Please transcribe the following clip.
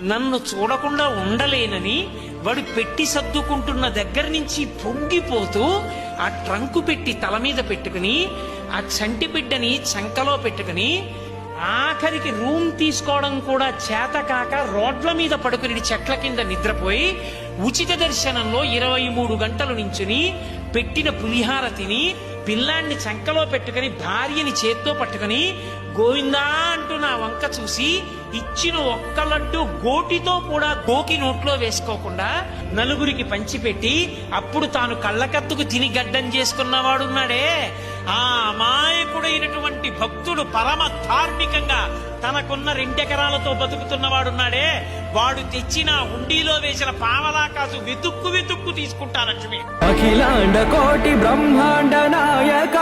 నన్ను చూడకుండా ఉండలేనని వాడు పెట్టి సర్దుకుంటున్న దగ్గర నుంచి పొంగిపోతూ ఆ ట్రంకు పెట్టి తల మీద పెట్టుకుని ఆ చంటి బిడ్డని చంకలో పెట్టుకుని ఆఖరికి రూమ్ తీసుకోవడం కూడా చేతకాక రోడ్ల మీద పడుకుని చెట్ల కింద నిద్రపోయి ఉచిత దర్శనంలో 23 గంటలు నించుని పెట్టిన పులిహార తిని పిల్లాన్ని చంకలో పెట్టుకుని భార్యని చేత్తో పట్టుకుని గోవిందా అంటూ నా వంక చూసి ఇచ్చిన ఒక్క లడ్డు గోటితో కూడా గోకి నోట్లో వేసుకోకుండా నలుగురికి పంచిపెట్టి అప్పుడు తాను కళ్ళకత్తుకు తిని గడ్డం చేసుకున్నవాడున్నాడే, ఆ అమాయకుడైనటువంటి భక్తుడు పరమ ధార్మికంగా తనకున్న 2 ఎకరాలతో బతుకుతున్నవాడున్నాడే, వాడు తెచ్చిన హుండీలో వేసిన పావలా కాసు వెతుక్కు తీసుకుంటా లక్ష్మి. అఖిలాండ కోటి బ్రహ్మాండ నాయక